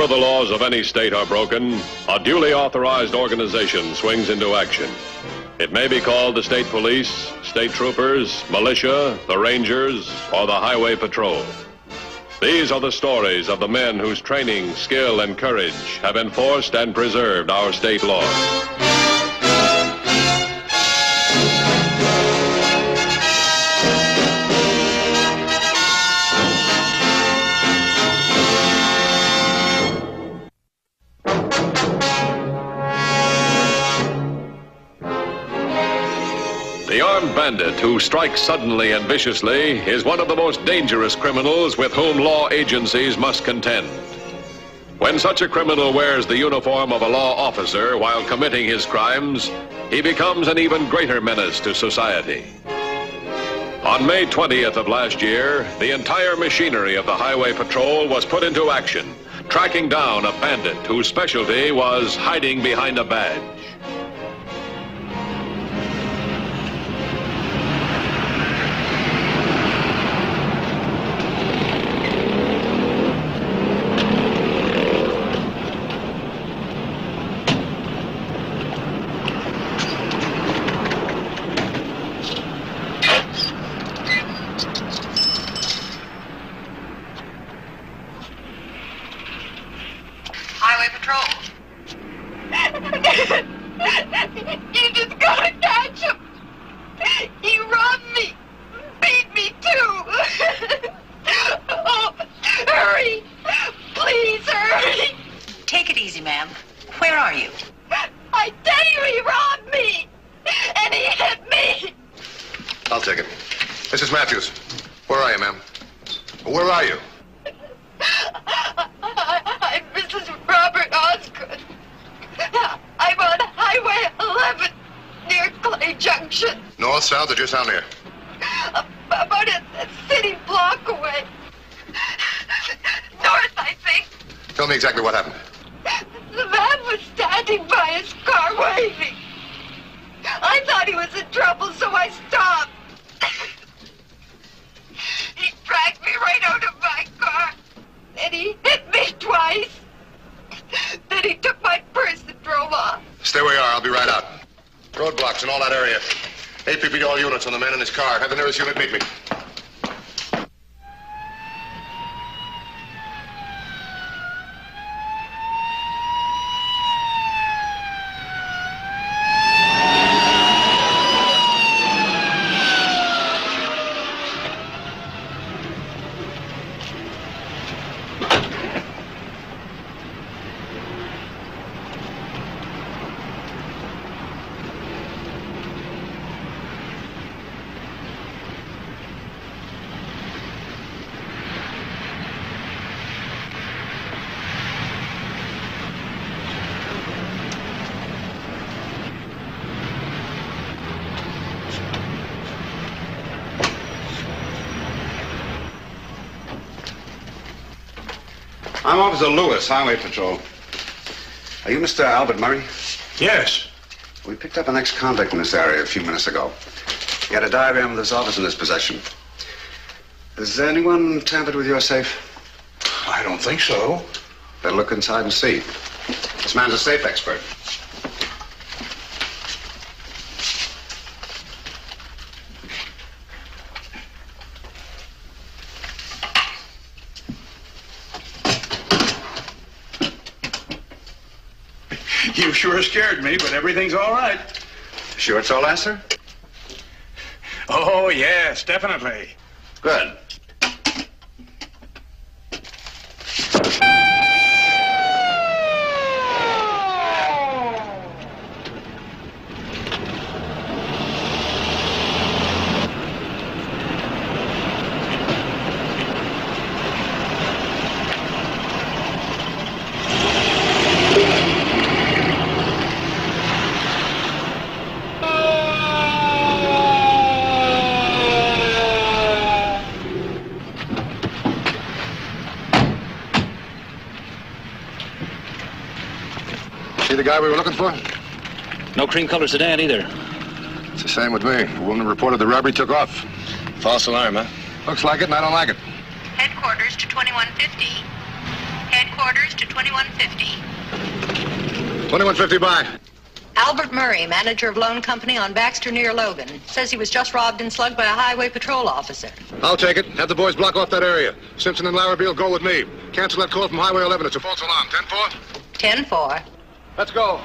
Whenever the laws of any state are broken, a duly authorized organization swings into action. It may be called the state police, state troopers, militia, the rangers, or the highway patrol. These are the stories of the men whose training, skill, and courage have enforced and preserved our state laws. The armed bandit who strikes suddenly and viciously is one of the most dangerous criminals with whom law agencies must contend. When such a criminal wears the uniform of a law officer while committing his crimes, he becomes an even greater menace to society. On May 20th of last year, the entire machinery of the Highway Patrol was put into action, tracking down a bandit whose specialty was hiding behind a badge. Highway Patrol. You just gotta catch him. He robbed me. Beat me too. Oh, hurry. Please hurry. Take it easy, ma'am. Where are you? I tell you, he robbed me. And he hit me. I'll take it. Mrs. Matthews, where are you, ma'am? Where are you? I'm Mrs. Robert Osgood. I'm on Highway 11 near Clay Junction. North, south, or just down here? About a city block away. North, I think. Tell me exactly what happened. The man was standing by his car waving. I thought he was in trouble, so I stopped. He dragged me right out of my car. And he hit me twice. Then he took my purse and drove off. Stay where you are. I'll be right out. Roadblocks in all that area. APB all units on the man in his car. Have the nearest unit meet me. I'm Officer Lewis, Highway Patrol. Are you Mr. Albert Murray? Yes. We picked up an ex-convict in this area a few minutes ago. He had a diagram of this office in his possession. Has anyone tampered with your safe? I don't think so. Better look inside and see. This man's a safe expert. You sure scared me, but everything's all right. Sure it's all answer? Oh, yes, definitely. Good. See the guy we were looking for? No cream color sedan either. It's the same with me. The woman who reported the robbery took off. False alarm, huh? Looks like it, and I don't like it. Headquarters to 2150. Headquarters headquarters to 2150. 2150 by. Albert Murray, manager of loan company on Baxter near Logan. Says he was just robbed and slugged by a highway patrol officer. I'll take it. Have the boys block off that area. Simpson and Larrabee will go with me. Cancel that call from Highway 11. It's a false alarm. 10-4? 10-4. Let's go.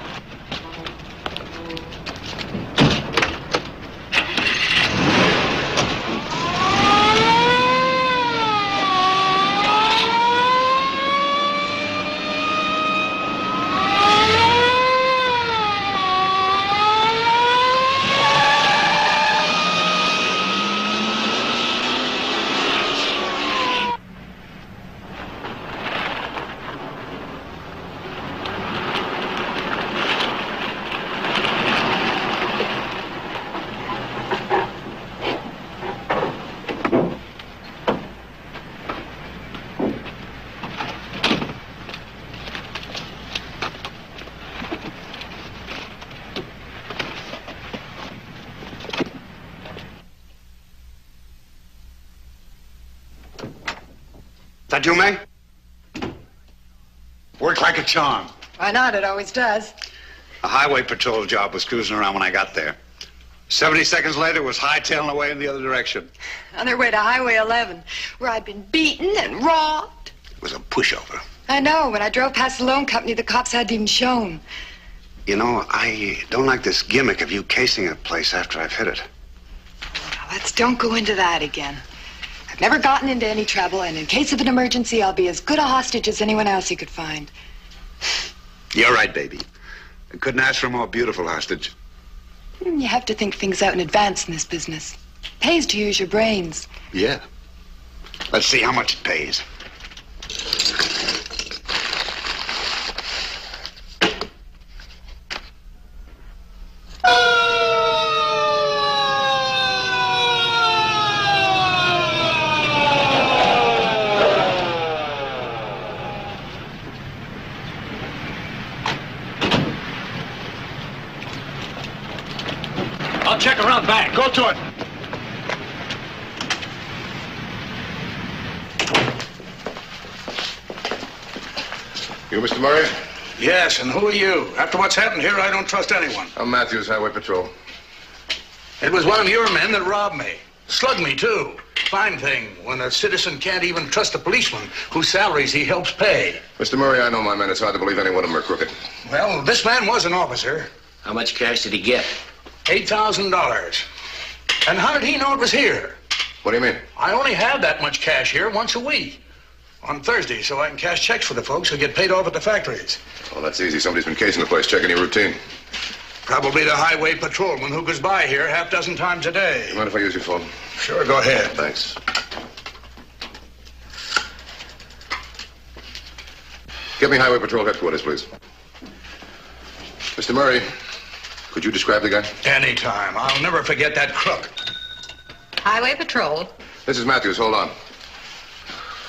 That you, May? Worked like a charm. Why not? It always does. A highway patrol job was cruising around when I got there. 70 seconds later was hightailing away in the other direction. On their way to Highway 11, where I'd been beaten and robbed. It was a pushover. I know. When I drove past the loan company, the cops hadn't even shown. You know, I don't like this gimmick of you casing a place after I've hit it. Let's don't go into that again. I've never gotten into any trouble, and in case of an emergency, I'll be as good a hostage as anyone else you could find. You're right, baby. I couldn't ask for a more beautiful hostage. You have to think things out in advance in this business. Pays to use your brains. Yeah. Let's see how much it pays. I'll check around back. Go to it. You, Mr. Murray? Yes, and who are you? After what's happened here, I don't trust anyone. I'm Matthews, Highway Patrol. It was one of your men that robbed me. Slugged me, too. Fine thing when a citizen can't even trust a policeman whose salaries he helps pay. Mr. Murray, I know my men. It's hard to believe any one of them are crooked. Well, this man was an officer. How much cash did he get? $8,000. And how did he know it was here? What do you mean? I only have that much cash here once a week. On Thursday, so I can cash checks for the folks who get paid off at the factories. Well, that's easy. Somebody's been casing the place, checking your routine. Probably the highway patrolman who goes by here half dozen times a day. You mind if I use your phone? Sure, go ahead. Thanks. Get me Highway Patrol headquarters, please. Mr. Murray, could you describe the guy? Anytime. I'll never forget that crook. Highway patrol. This is Matthews. Hold on.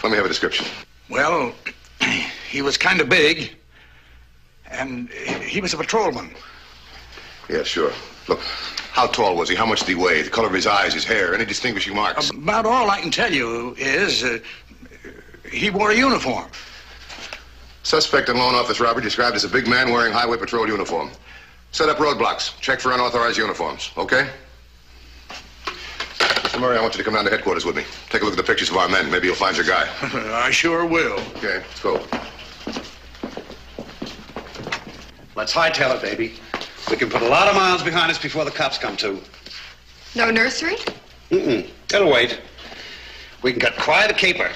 Let me have a description. Well, he was kind of big, and he was a patrolman. Yeah, sure. Look, how tall was he? How much did he weigh? The color of his eyes, his hair, any distinguishing marks? About all I can tell you is he wore a uniform. Suspect in loan office robbery described as a big man wearing Highway Patrol uniform. Set up roadblocks. Check for unauthorized uniforms, okay? Mr. Murray, I want you to come down to headquarters with me. Take a look at the pictures of our men. Maybe you'll find your guy. I sure will. Okay, let's go. Let's hightail it, baby. We can put a lot of miles behind us before the cops come to. No nursery? It'll wait. We can cut quite a caper.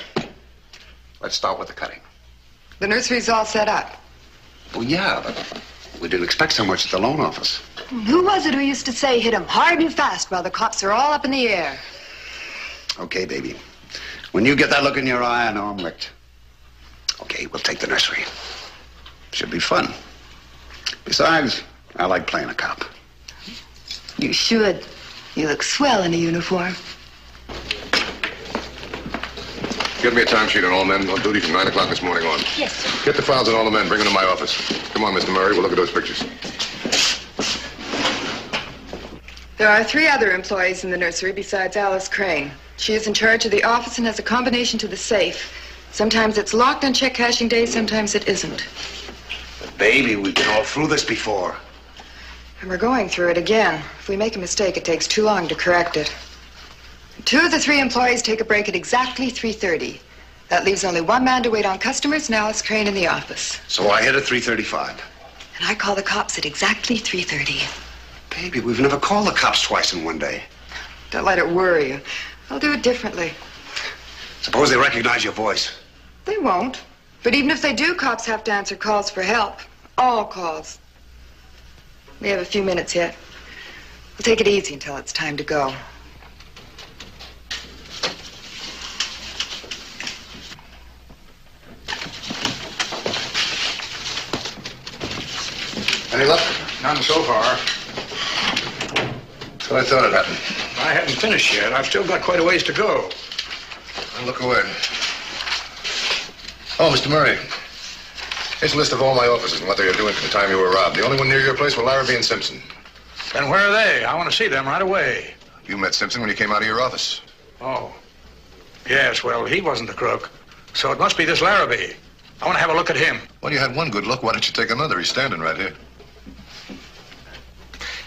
Let's start with the cutting. The nursery's all set up. Well, yeah, but we didn't expect so much at the loan office. Who was it who used to say hit 'em hard and fast while the cops are all up in the air? Okay, baby. When you get that look in your eye, I know I'm licked. Okay, we'll take the nursery. Should be fun. Besides, I like playing a cop. You should. You look swell in a uniform. Get me a timesheet on all men on duty from 9 o'clock this morning on. Yes, sir. Get the files on all the men. Bring them to my office. Come on, Mr. Murray. We'll look at those pictures. There are 3 other employees in the nursery besides Alice Crane. She is in charge of the office and has a combination to the safe. Sometimes it's locked on check cashing day, sometimes it isn't. But baby, we've been all through this before. And we're going through it again. If we make a mistake, it takes too long to correct it. 2 of the 3 employees take a break at exactly 3:30. That leaves only 1 man to wait on customers and Alice Crane in the office. So I hit at 3:35. And I call the cops at exactly 3:30. Baby, we've never called the cops twice in one day. Don't let it worry you. I'll do it differently. Suppose they recognize your voice. They won't. But even if they do, cops have to answer calls for help. All calls. We have a few minutes yet. We'll take it easy until it's time to go. Any luck? None so far. That's what I thought had happened. I haven't finished yet. I've still got quite a ways to go. Well, look away. Oh, Mr. Murray. Here's a list of all my officers and what they were doing from the time you were robbed. The only one near your place were Larrabee and Simpson. Then where are they? I want to see them right away. You met Simpson when you came out of your office. Oh. Yes, well, he wasn't the crook. So it must be this Larrabee. I want to have a look at him. Well, you had one good look. Why don't you take another? He's standing right here.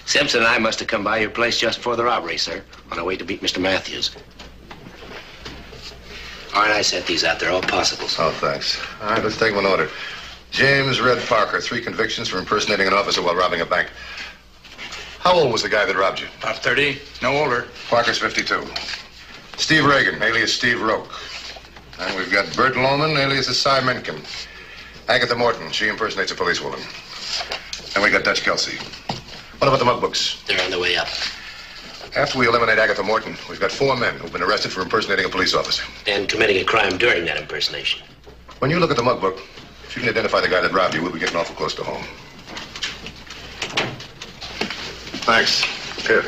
Simpson and I must have come by your place just before the robbery, sir, on our way to beat Mr. Matthews. All right, I set these out. They're all possibles. Oh, thanks. All right, let's take them in order. James Red Parker, 3 convictions for impersonating an officer while robbing a bank. How old was the guy that robbed you? About 30, no older. Parker's 52. Steve Reagan, alias Steve Roke. And we've got Bert Lohman, alias Cy Mencken. Agatha Morton, she impersonates a policewoman. And we got Dutch Kelsey. What about the mug books? They're on the way up. After we eliminate Agatha Morton, we've got 4 men who've been arrested for impersonating a police officer. And committing a crime during that impersonation. When you look at the mug book, if you can identify the guy that robbed you, we'll be getting awful close to home. Thanks. Here.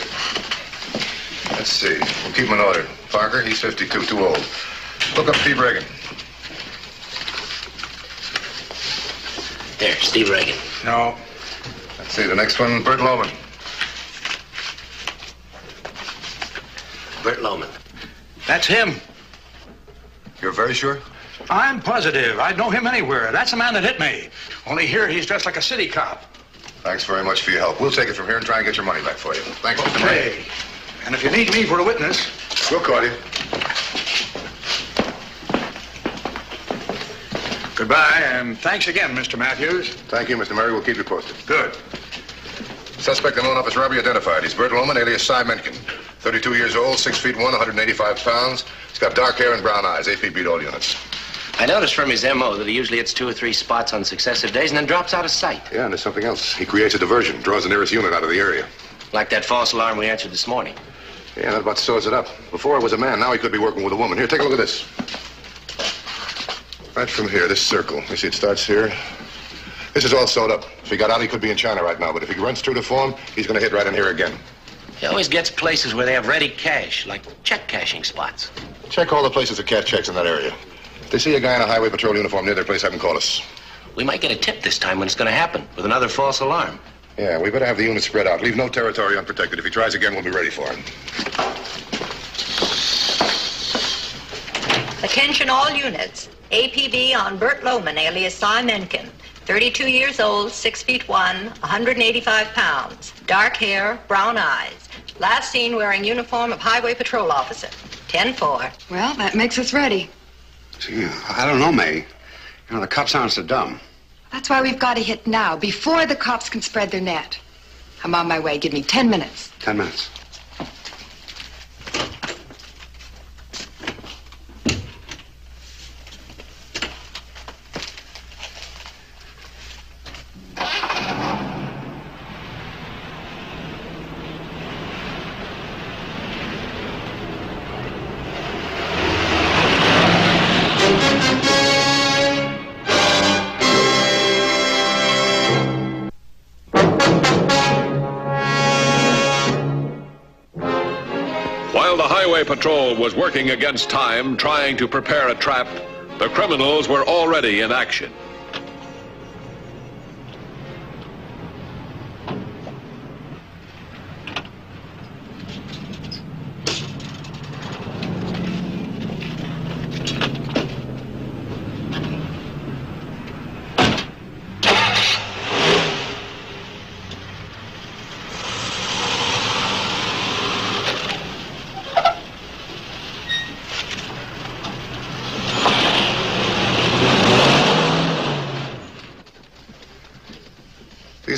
Let's see. We'll keep him in order. Parker, he's 52, too old. Look up Steve Reagan. There, Steve Reagan. No. Let's see, the next one, Bert Lohman. Bert Lohman. That's him. You're very sure? I'm positive. I'd know him anywhere. That's the man that hit me. Only here he's dressed like a city cop. Thanks very much for your help. We'll take it from here and try and get your money back for you. Thanks, Mr. Murray. Okay. And if you need me for a witness... We'll call you. Goodbye, and thanks again, Mr. Matthews. Thank you, Mr. Murray. We'll keep you posted. Good. Suspect in loan office robbery identified. He's Bert Lohman, alias Cy Mencken. 32 years old, 6 feet 1, 185 pounds. He's got dark hair and brown eyes. AP beat all units. I noticed from his M.O. that he usually hits 2 or 3 spots on successive days and then drops out of sight. Yeah, and there's something else. He creates a diversion, draws the nearest unit out of the area. Like that false alarm we answered this morning. Yeah, that about sews it up. Before it was a man, now he could be working with a woman. Here, take a look at this. Right from here, this circle. You see it starts here. This is all sewed up. If he got out, he could be in China right now. But if he runs true to form, he's going to hit right in here again. He always gets places where they have ready cash, like check cashing spots. Check all the places that cash checks in that area. If they see a guy in a highway patrol uniform near their place, have him call us. We might get a tip this time when it's going to happen, with another false alarm. Yeah, we better have the unit spread out. Leave no territory unprotected. If he tries again, we'll be ready for him. Attention all units. APB on Bert Lohman, alias Cy Mencken. 32 years old, 6 feet 1, 185 pounds. Dark hair, brown eyes. Last seen wearing uniform of highway patrol officer. 10-4. Well, that makes us ready. Gee, I don't know, May. You know, the cops aren't so dumb. That's why we've got to hit now, before the cops can spread their net. I'm on my way. Give me 10 minutes. 10 minutes. Patrol was working against time, trying to prepare a trap. The criminals were already in action.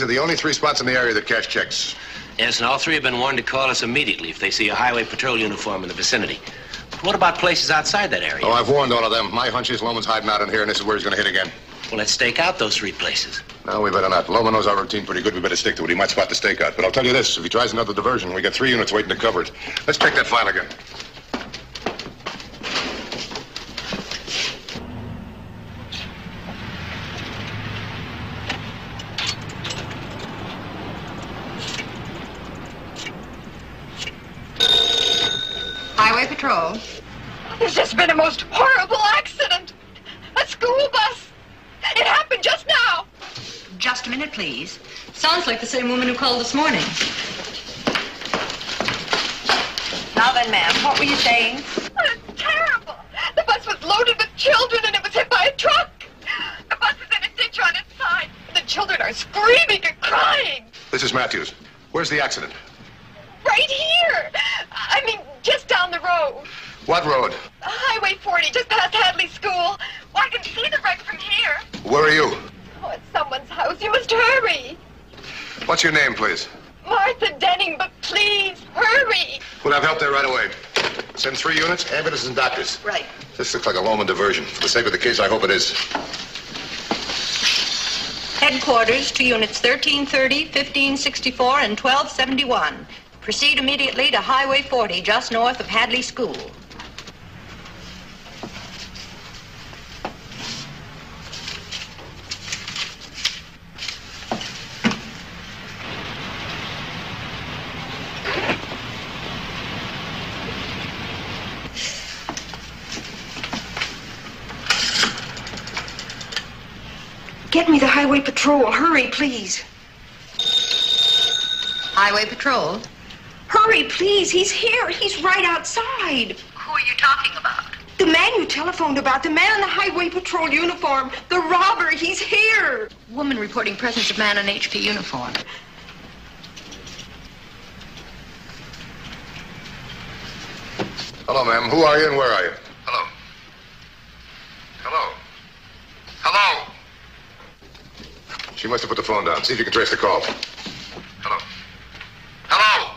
These are the only 3 spots in the area that cash checks. Yes, and all 3 have been warned to call us immediately if they see a highway patrol uniform in the vicinity. But what about places outside that area? Oh, I've warned all of them. My hunch is Loman's hiding out in here, and this is where he's going to hit again. Well, let's stake out those 3 places. No, we better not. Loman knows our routine pretty good. We better stick to it. He might spot the stakeout. But I'll tell you this, if he tries another diversion, we got 3 units waiting to cover it. Let's check that file again. Highway Patrol. There's just been a most horrible accident. A school bus. It happened just now. Just a minute, please. Sounds like the same woman who called this morning. Now then, ma'am, what were you saying? It's terrible. The bus was loaded with children and it was hit by a truck. The bus is in a ditch on its side. The children are screaming and crying. This is Matthews. Where's the accident? Right here. I mean, just down the road. What road? Highway 40, just past Hadley School. Well, I can see the wreck from here. Where are you? Oh, it's someone's house. You must hurry. What's your name, please? Martha Denning, but please, hurry. We'll have help there right away. Send 3 units, ambulances and doctors. Right. This looks like a Loman diversion. For the sake of the case, I hope it is. Headquarters to units 1330, 1564, and 1271. Proceed immediately to Highway 40, just north of Hadley School. Get me the Highway Patrol. Hurry, please. Highway Patrol? Hurry, please. He's here. He's right outside. Who are you talking about? The man you telephoned about. The man in the Highway Patrol uniform. The robber. He's here. Woman reporting presence of man in HP uniform. Hello, ma'am. Who are you and where are you? Hello. Hello. Hello. She must have put the phone down. See if you can trace the call. Hello. Hello.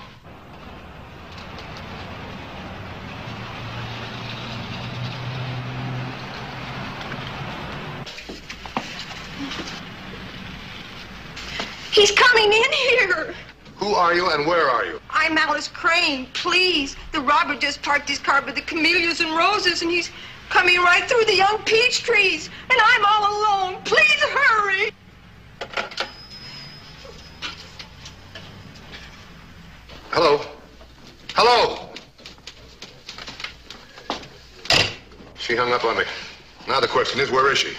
He's coming in here. Who are you and where are you? I'm Alice Crane. Please. The robber just parked his car by the camellias and roses, and he's coming right through the young peach trees. And I'm all alone. Please hurry. Hello. Hello. She hung up on me. Now the question is, where is she?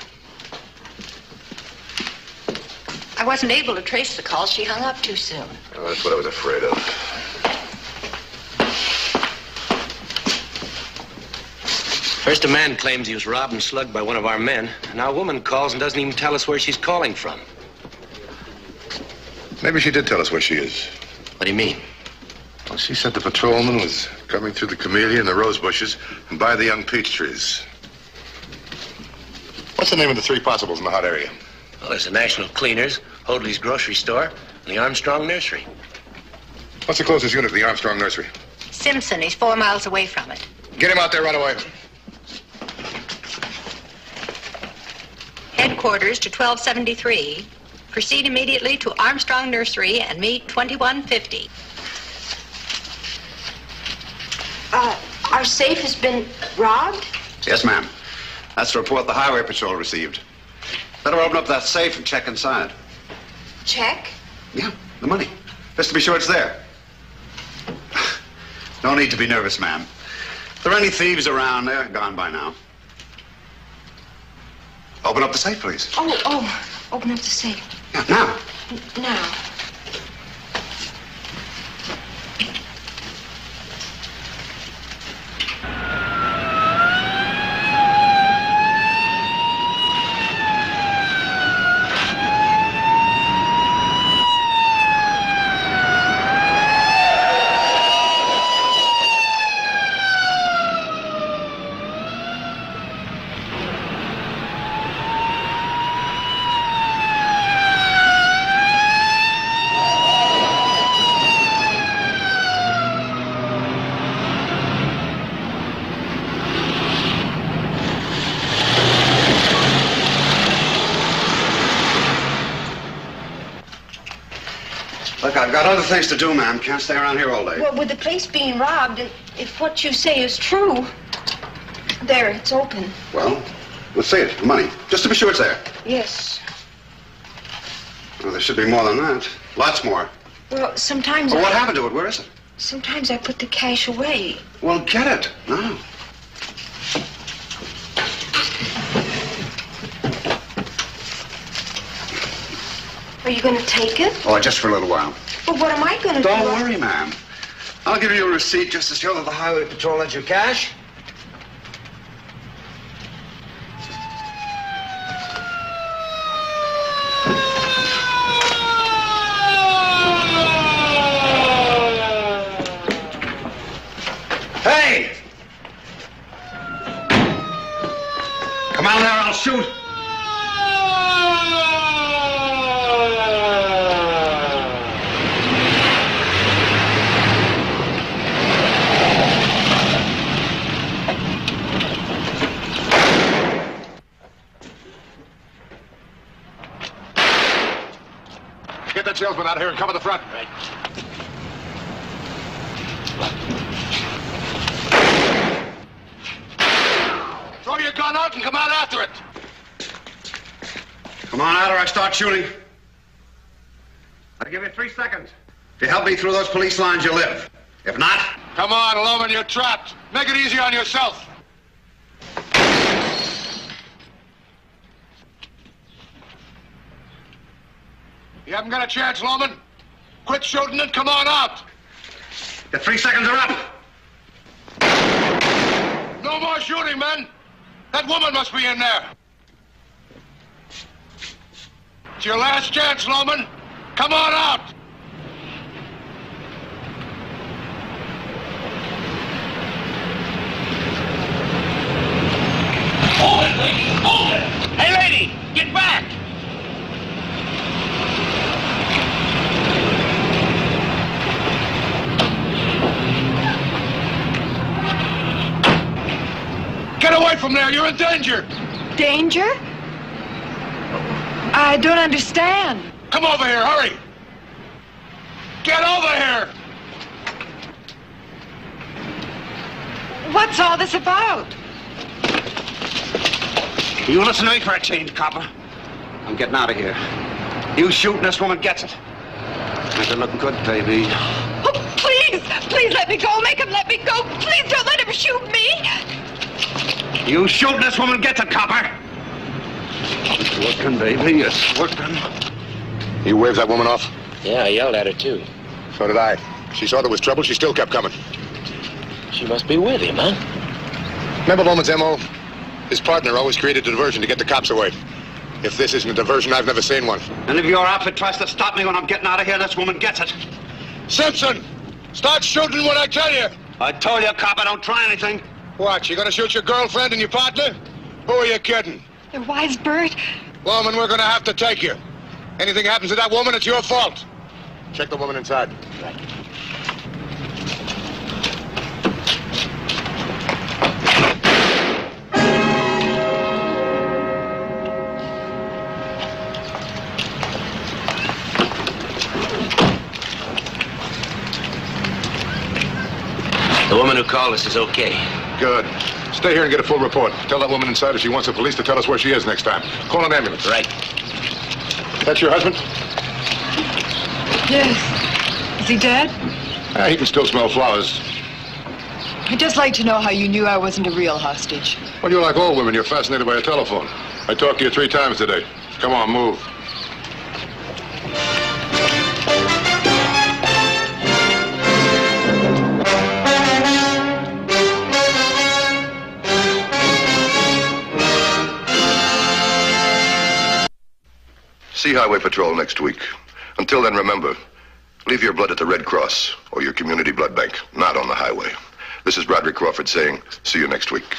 I wasn't able to trace the call. She hung up too soon. Oh, that's what I was afraid of. First a man claims he was robbed and slugged by one of our men. And now a woman calls and doesn't even tell us where she's calling from. Maybe she did tell us where she is. What do you mean? Well, she said the patrolman was coming through the camellia and the rose bushes and by the young peach trees. What's the name of the 3 possibles in the hot area? Well, there's the National Cleaners, Hoadley's Grocery Store, and the Armstrong Nursery. What's the closest unit to the Armstrong Nursery? Simpson. He's 4 miles away from it. Get him out there right away. Headquarters to 1273. Proceed immediately to Armstrong Nursery and meet 2150. Our safe has been robbed? Yes, ma'am. That's the report the Highway Patrol received. Better open up that safe and check inside. Check? Yeah, the money. Just to be sure it's there. No need to be nervous, ma'am. If there are any thieves around, they're gone by now. Open up the safe, please. Oh, open up the safe. Yeah, now. Now. I've got other things to do, ma'am. Can't stay around here all day. Well, with the place being robbed, if what you say is true... There, it's open. Well, let's see it. The money. Just to be sure it's there. Yes. Well, there should be more than that. Lots more. Well, sometimes Well, what happened to it? Where is it? Sometimes I put the cash away. Well, get it. Now. Are you going to take it? Oh, just for a little while. But what am I going to do? Don't worry, ma'am. I'll give you a receipt just to show that the highway patrol lets you cash. Hey! Come out there, I'll shoot. Get that salesman out of here and cover the front. Right. Throw your gun out and come out after it. Come on out or I start shooting. I'll give you 3 seconds. If you help me through those police lines, you live. If not... Come on, Loman, you're trapped. Make it easy on yourself. You haven't got a chance, Loman. Quit shooting and come on out. The 3 seconds are up. No more shooting, men. That woman must be in there. It's your last chance, Loman. Come on out. Hold it, lady! Hold it! Hey, lady! Get back! Get away from there. You're in danger. Danger? I don't understand. Come over here. Hurry. Get over here. What's all this about? You listen to me for a change, copper. I'm getting out of here. You shoot and this woman gets it. Make it look good, baby. Oh, please, please let me go. Make him let me go. Please don't let him shoot me. You shoot and this woman gets it, copper. It's working, baby. It's working. You waved that woman off? Yeah, I yelled at her, too. So did I. She saw there was trouble. She still kept coming. She must be with him, huh? Remember Loman's M.O.? His partner always created a diversion to get the cops away. If this isn't a diversion, I've never seen one. And if your outfit tries to stop me when I'm getting out of here, this woman gets it. Simpson! Start shooting when I tell you! I told you, copper, don't try anything. What, you gonna shoot your girlfriend and your partner? Who are you kidding? They're wise, Bert. Woman, we're gonna have to take you. Anything happens to that woman, it's your fault. Check the woman inside. Right. The woman who called us is okay. Good. Stay here and get a full report. Tell that woman inside if she wants the police to tell us where she is next time. Call an ambulance. Right. That's your husband? Yes. Is he dead? He can still smell flowers. I'd just like to know how you knew I wasn't a real hostage. Well, you're like all women. You're fascinated by a telephone. I talked to you 3 times today. Come on, move. See Highway Patrol next week. Until then, remember, leave your blood at the Red Cross or your community blood bank, not on the highway. This is Broderick Crawford saying, see you next week.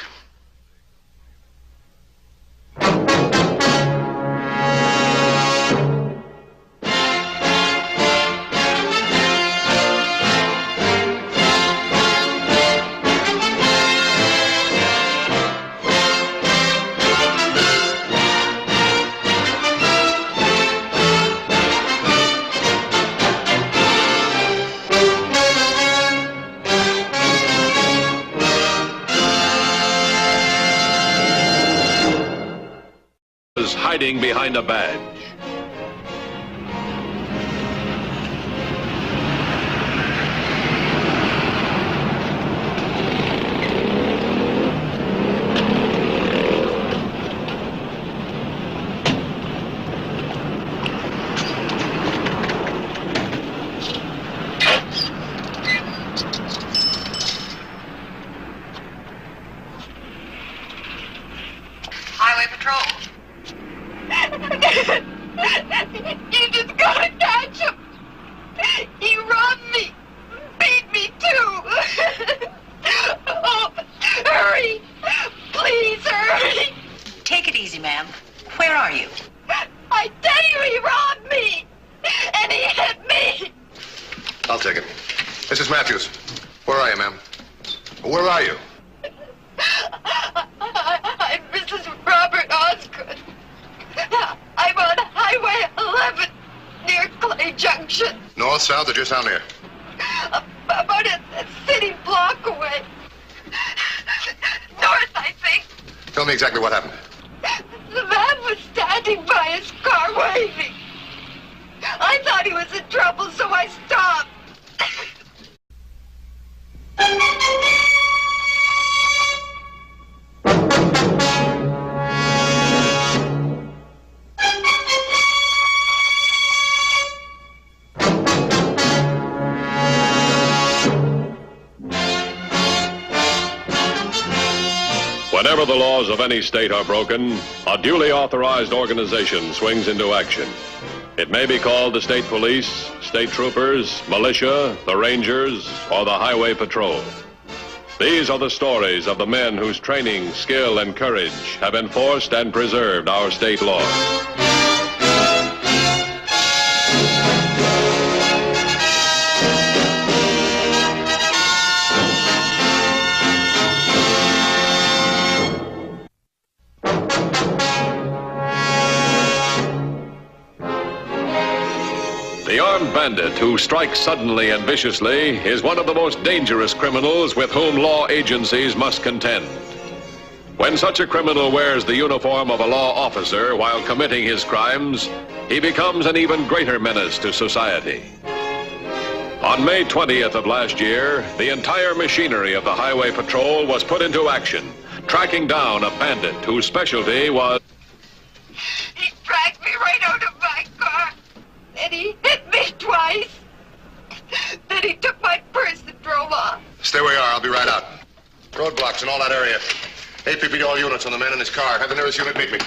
is hiding behind a badge. Highway Patrol. You just gotta catch him. He robbed me. Beat me too. Oh, hurry. Please hurry. Take it easy, ma'am. Where are you? I tell you he robbed me. And he hit me. I'll take it. Mrs. Matthews, where are you, ma'am? Where are you? I'm Mrs. Robert Osgood. I'm on Highway 11 near Clay Junction. North, south, or just down here? About a city block away. North, I think. Tell me exactly what happened. The man was standing by his car waving. I thought he was in trouble, so I stopped. Whenever the laws of any state are broken, a duly authorized organization swings into action. It may be called the state police, state troopers, militia, the rangers, or the highway patrol. These are the stories of the men whose training, skill, and courage have enforced and preserved our state laws. The armed bandit who strikes suddenly and viciously is one of the most dangerous criminals with whom law agencies must contend. When such a criminal wears the uniform of a law officer while committing his crimes, he becomes an even greater menace to society. On May 20th of last year, the entire machinery of the Highway Patrol was put into action, tracking down a bandit whose specialty was... He dragged me right out of my car. And he hit me twice. Then he took my purse and drove off. Stay where you are. I'll be right out. Roadblocks in all that area. APB all units on the man in his car. Have the nearest unit meet me.